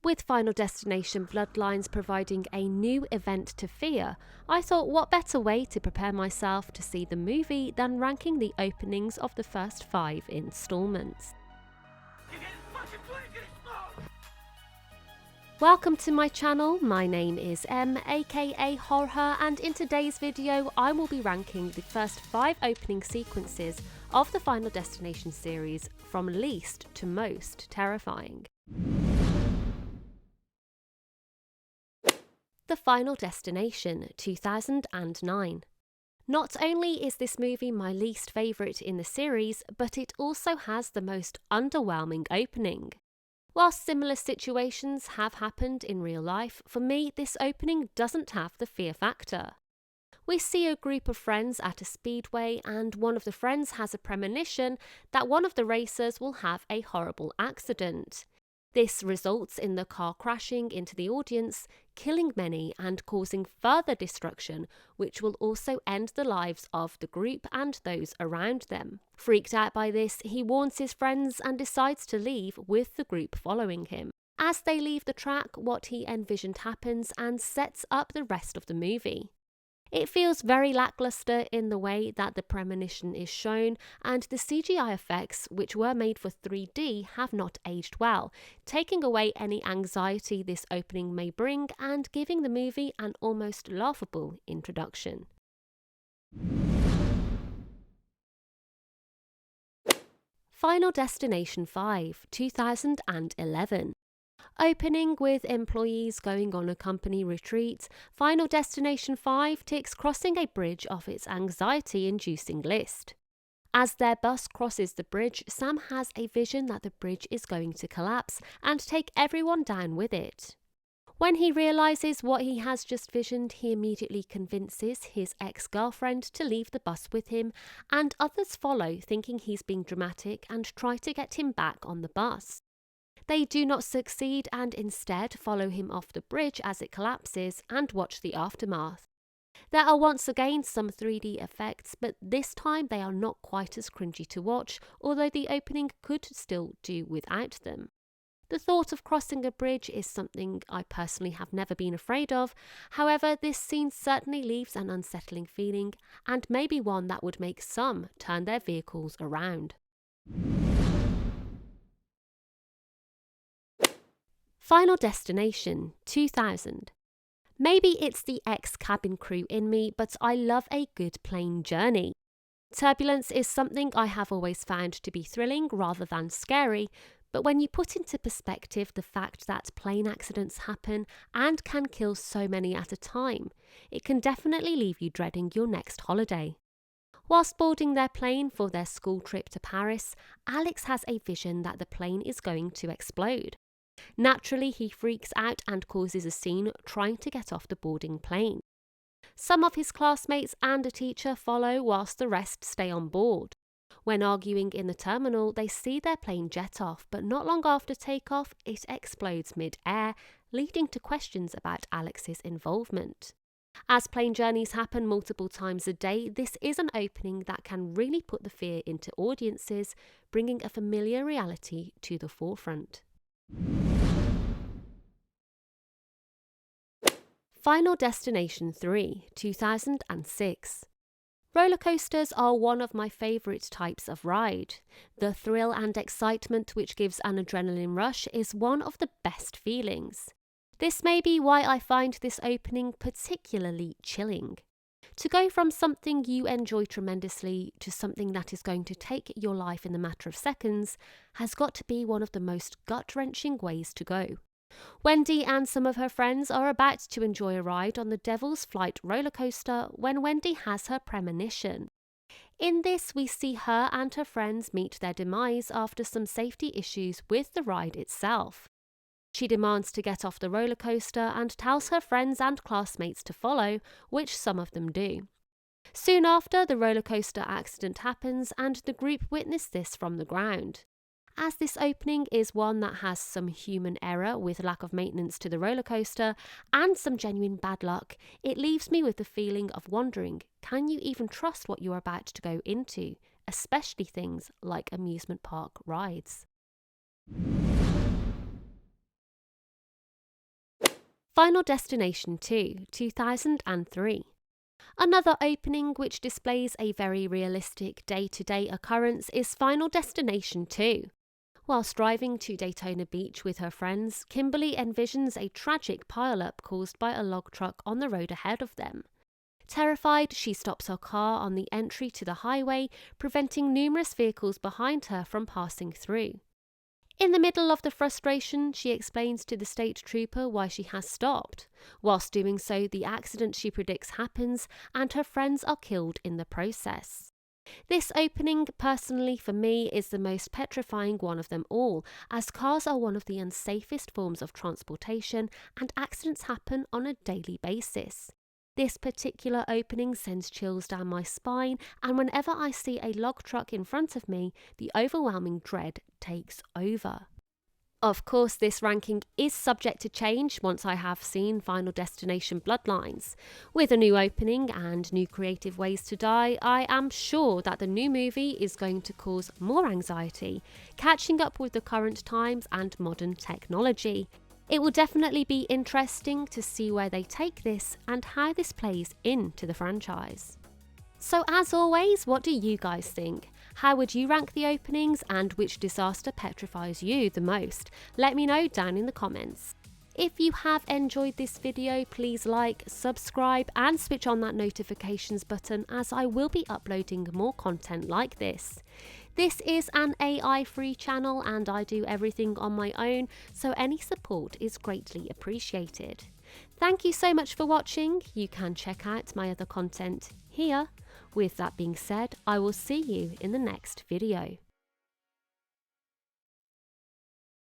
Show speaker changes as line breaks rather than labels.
With Final Destination Bloodlines providing a new event to fear, I thought what better way to prepare myself to see the movie than ranking the openings of the first 5 installments. Welcome to my channel, my name is Em, aka Horror, and in today's video I will be ranking the first 5 opening sequences of the Final Destination series from least to most terrifying. The Final Destination 2009. Not only is this movie my least favourite in the series, but it also has the most underwhelming opening. Whilst similar situations have happened in real life, for me this opening doesn't have the fear factor. We see a group of friends at a speedway and one of the friends has a premonition that one of the racers will have a horrible accident. This results in the car crashing into the audience, killing many and causing further destruction, which will also end the lives of the group and those around them. Freaked out by this, he warns his friends and decides to leave with the group following him. As they leave the track, what he envisioned happens and sets up the rest of the movie. It feels very lackluster in the way that the premonition is shown, and the CGI effects, which were made for 3D, have not aged well, taking away any anxiety this opening may bring and giving the movie an almost laughable introduction. Final Destination 5, 2011. Opening with employees going on a company retreat, Final Destination 5 ticks crossing a bridge off its anxiety-inducing list. As their bus crosses the bridge, Sam has a vision that the bridge is going to collapse and take everyone down with it. When he realises what he has just visioned, he immediately convinces his ex-girlfriend to leave the bus with him, and others follow, thinking he's being dramatic and try to get him back on the bus. They do not succeed and instead follow him off the bridge as it collapses and watch the aftermath. There are once again some 3D effects, but this time they are not quite as cringy to watch, although the opening could still do without them. The thought of crossing a bridge is something I personally have never been afraid of. However, this scene certainly leaves an unsettling feeling and maybe one that would make some turn their vehicles around. Final Destination 2000. Maybe it's the ex-cabin crew in me, but I love a good plane journey. Turbulence is something I have always found to be thrilling rather than scary, but when you put into perspective the fact that plane accidents happen and can kill so many at a time, it can definitely leave you dreading your next holiday. Whilst boarding their plane for their school trip to Paris, Alex has a vision that the plane is going to explode. Naturally, he freaks out and causes a scene trying to get off the boarding plane. Some of his classmates and a teacher follow whilst the rest stay on board. When arguing in the terminal, they see their plane jet off, but not long after takeoff, it explodes mid-air, leading to questions about Alex's involvement. As plane journeys happen multiple times a day, this is an opening that can really put the fear into audiences, bringing a familiar reality to the forefront. Final Destination 3, 2006. Roller coasters are one of my favourite types of ride. The thrill and excitement which gives an adrenaline rush is one of the best feelings. This may be why I find this opening particularly chilling. To go from something you enjoy tremendously to something that is going to take your life in the matter of seconds has got to be one of the most gut-wrenching ways to go. Wendy and some of her friends are about to enjoy a ride on the Devil's Flight roller coaster when Wendy has her premonition. In this, we see her and her friends meet their demise after some safety issues with the ride itself. She demands to get off the roller coaster and tells her friends and classmates to follow, which some of them do. Soon after, the roller coaster accident happens and the group witness this from the ground. As this opening is one that has some human error with lack of maintenance to the roller coaster and some genuine bad luck, it leaves me with the feeling of wondering, can you even trust what you're about to go into, especially things like amusement park rides? Final Destination 2, 2003. Another opening which displays a very realistic day-to-day occurrence is Final Destination 2. Whilst driving to Daytona Beach with her friends, Kimberly envisions a tragic pileup caused by a log truck on the road ahead of them. Terrified, she stops her car on the entry to the highway, preventing numerous vehicles behind her from passing through. In the middle of the frustration, she explains to the state trooper why she has stopped. Whilst doing so, the accident she predicts happens, and her friends are killed in the process. This opening, personally for me, is the most petrifying one of them all, as cars are one of the unsafest forms of transportation and accidents happen on a daily basis. This particular opening sends chills down my spine, and whenever I see a log truck in front of me, the overwhelming dread takes over. Of course, this ranking is subject to change once I have seen Final Destination Bloodlines. With a new opening and new creative ways to die, I am sure that the new movie is going to cause more anxiety, catching up with the current times and modern technology. It will definitely be interesting to see where they take this and how this plays into the franchise. So as always, what do you guys think? How would you rank the openings, and which disaster petrifies you the most? Let me know down in the comments. If you have enjoyed this video, please like, subscribe and switch on that notifications button, as I will be uploading more content like this. This is an AI-free channel and I do everything on my own, so any support is greatly appreciated. Thank you so much for watching. You can check out my other content here. With that being said, I will see you in the next video.